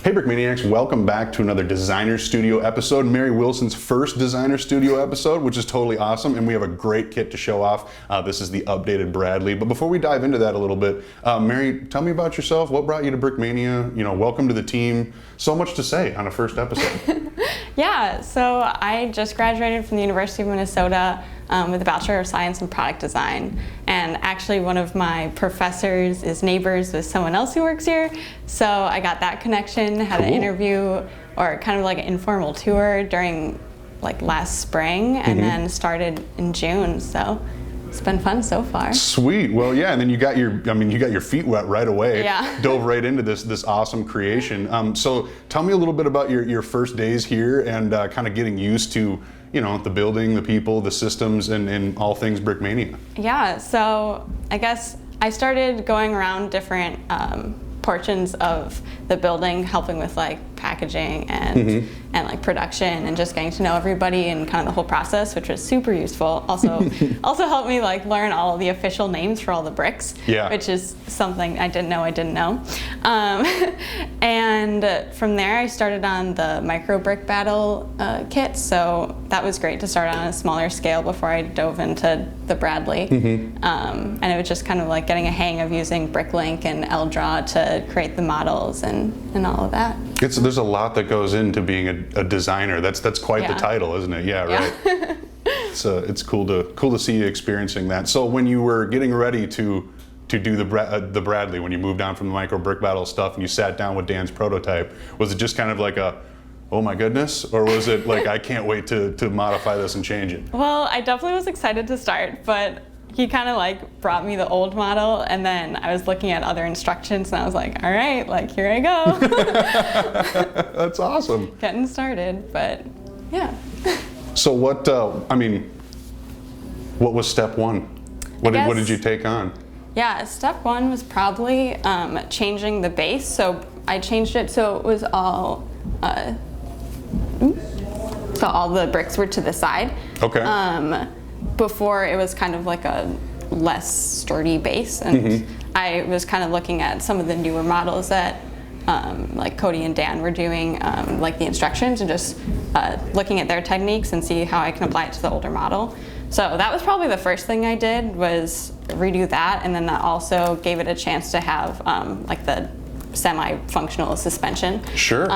Hey Brickmaniacs, welcome back to another Designer Studio episode, Mary Wilson's first Designer Studio episode, which is totally awesome, and we have a great kit to show off. This is the updated Bradley. But before we dive into that a little bit, Mary, tell me about yourself. What brought you to Brickmania? You know, welcome to the team. So much to say on a first episode. Yeah, so I just graduated from the University of Minnesota with a Bachelor of Science in Product Design. And actually one of my professors is neighbors with someone else who works here. So I got that connection, had an interview or kind of like an informal tour during like last spring and then started in June. So it's been fun so far. Sweet. Well, yeah, and then you got your feet wet right away. Yeah. Dove right into this awesome creation. So tell me a little bit about your first days here and kind of getting used to, you know, the building, the people, the systems, and all things Brickmania. Yeah, so I guess I started going around different portions of the building, helping with like packaging and like production and just getting to know everybody and kind of the whole process, which was super useful. Also helped me like learn all of the official names for all the bricks, which is something I didn't know. And from there I started on the micro brick battle kit, so that was great to start on a smaller scale before I dove into the Bradley. And it was just kind of like getting a hang of using Bricklink and L-Draw to create the models and all of that. There's a lot that goes into being a designer. That's quite the title, isn't it? Yeah, right. So it's cool to see you experiencing that. So when you were getting ready to do the Bradley, when you moved on from the micro brick battle stuff and you sat down with Dan's prototype, was it just kind of like a, oh my goodness, or was it like I can't wait to modify this and change it? Well, I definitely was excited to start, but he kind of like brought me the old model, and then I was looking at other instructions and I was like, all right, like here I go. That's awesome. Getting started, but yeah. So what was step one? What did you take on? Yeah, step one was probably changing the base. So I changed it so it was all, so all the bricks were to the side. Okay. Before it was kind of like a less sturdy base, and I was kind of looking at some of the newer models that like Cody and Dan were doing, like the instructions, and just looking at their techniques and see how I can apply it to the older model. So that was probably the first thing I did, was redo that, and then that also gave it a chance to have like the semi-functional suspension. Sure.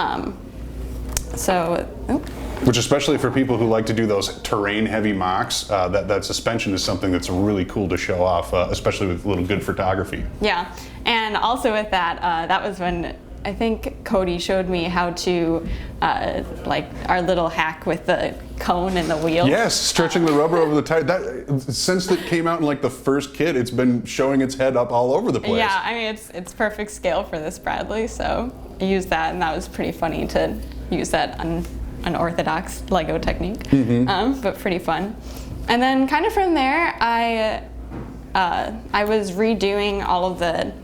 Which, especially for people who like to do those terrain-heavy mocks, that suspension is something that's really cool to show off, especially with a little good photography. Yeah, and also with that, that was when I think Cody showed me how to, like our little hack with the cone and the wheel. Yes, stretching the rubber over the tire. That, since it came out in like the first kit, it's been showing its head up all over the place. Yeah, I mean it's perfect scale for this Bradley, so I used that, and that was pretty funny to use that unorthodox Lego technique, but pretty fun. And then kind of from there, I was redoing all of the,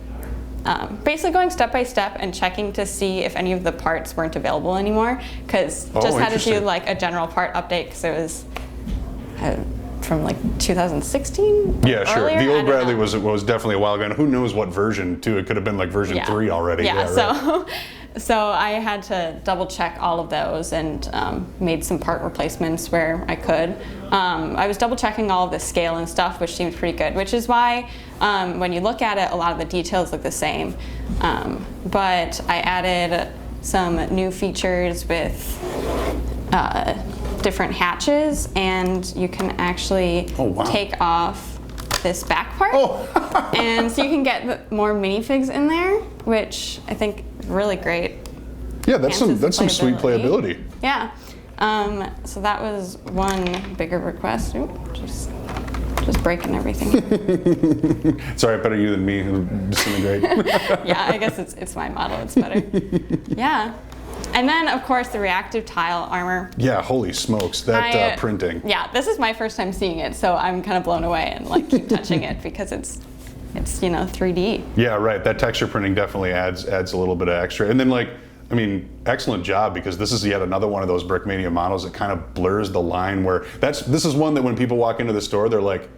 basically going step by step and checking to see if any of the parts weren't available anymore, because just had to do like a general part update, because it was from like 2016. Yeah, sure. Earlier? The old Bradley was definitely a while ago, and who knows what version too. It could have been like version 3 already. Yeah, right. So I had to double check all of those and made some part replacements where I could. I was double checking all of the scale and stuff, which seemed pretty good, which is why when you look at it, a lot of the details look the same. But I added some new features with different hatches, and you can actually take off this back part. And so you can get more minifigs in there, which I think is really great. Yeah, that's some sweet playability. Yeah. So that was one bigger request. Ooh, just breaking everything. Sorry, better you than me. Disintegrate. Yeah, I guess it's my model. It's better. Yeah. And then, of course, the reactive tile armor. Yeah, holy smokes, that printing. Yeah, this is my first time seeing it, so I'm kind of blown away and like keep touching it because it's 3D. Yeah, right. That texture printing definitely adds a little bit of extra. And then like, I mean, excellent job, because this is yet another one of those Brickmania models that kind of blurs the line where this is one that when people walk into the store, they're like,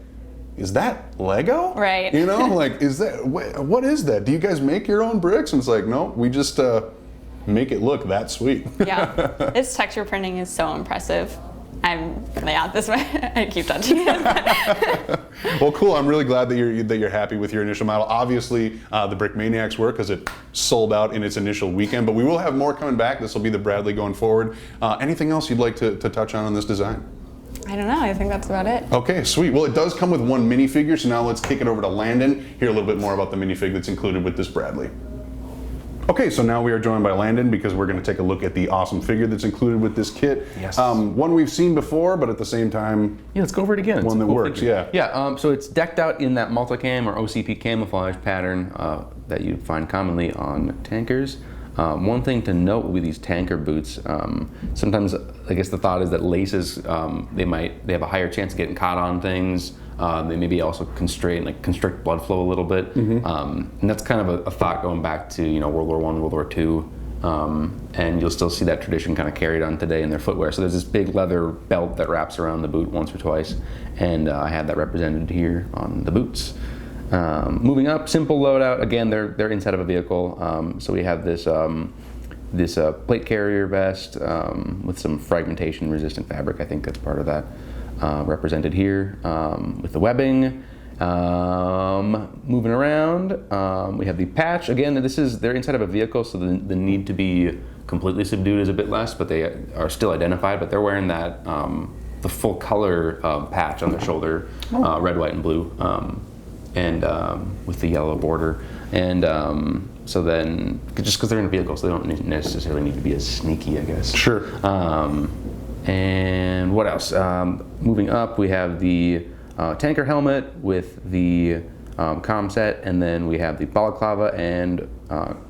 is that Lego? Right. You know, like, is that, what is that? Do you guys make your own bricks? And it's like, no, we just make it look that sweet. Yeah, its texture printing is so impressive. This way, I keep touching it. Well, cool. I'm really glad that you're happy with your initial model. Obviously, the Brick Maniacs were, because it sold out in its initial weekend, but we will have more coming back. This will be the Bradley going forward. Anything else you'd like to touch on this design? I don't know. I think that's about it. Okay, sweet. Well, it does come with one minifigure, so now let's kick it over to Landon, hear a little bit more about the minifig that's included with this Bradley. Okay, so now we are joined by Landon because we're going to take a look at the awesome figure that's included with this kit. Yes. One we've seen before, but at the same time, yeah, let's go over it again. One that works, figure. Yeah. So it's decked out in that multicam or OCP camouflage pattern that you find commonly on tankers. One thing to note with these tanker boots, sometimes I guess the thought is that laces they have a higher chance of getting caught on things. They maybe also constrict blood flow a little bit, and that's kind of a thought going back to World War I, World War II, and you'll still see that tradition kind of carried on today in their footwear. So there's this big leather belt that wraps around the boot once or twice, and I have that represented here on the boots. Moving up, simple loadout. Again, they're inside of a vehicle, so we have this plate carrier vest with some fragmentation resistant fabric. I think that's part of that. Represented here with the webbing. Moving around, we have the patch. Again, they're inside of a vehicle, so the need to be completely subdued is a bit less, but they are still identified. But they're wearing that the full color patch on their shoulder, red, white, and blue, and with the yellow border. And so then, just because they're in a vehicle, so they don't necessarily need to be as sneaky, I guess. Sure. And what else? Moving up, we have the tanker helmet with the comm set, and then we have the balaclava and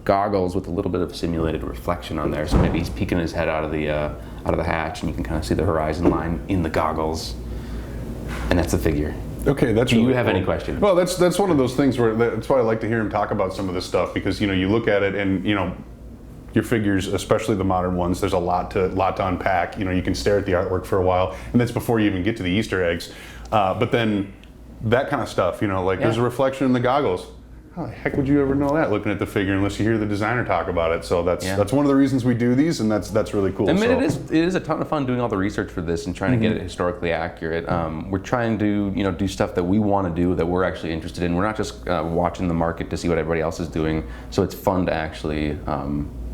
goggles with a little bit of simulated reflection on there. So maybe he's peeking his head out of the hatch, and you can kind of see the horizon line in the goggles. And that's the figure. Okay, that's. Do you really have cool. any questions? Well, that's one of those things where that's why I like to hear him talk about some of this stuff, because you look at it and your figures, especially the modern ones, there's a lot to unpack. You can stare at the artwork for a while, and that's before you even get to the Easter eggs. But then that kind of stuff, there's a reflection in the goggles. How the heck would you ever know that looking at the figure unless you hear the designer talk about it? So that's one of the reasons we do these, and that's really cool. I mean, it is a ton of fun doing all the research for this and trying to get it historically accurate. We're trying to do stuff that we want to do, that we're actually interested in. We're not just watching the market to see what everybody else is doing. So it's fun to actually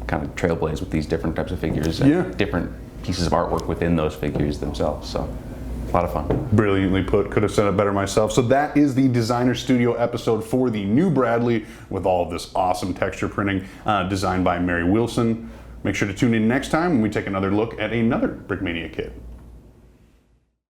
kind of trailblaze with these different types of figures and different pieces of artwork within those figures themselves. So a lot of fun. Brilliantly put. Could have said it better myself. So that is the Designer Studio episode for the new Bradley with all of this awesome texture printing designed by Mary Wilson. Make sure to tune in next time when we take another look at another Brickmania kit.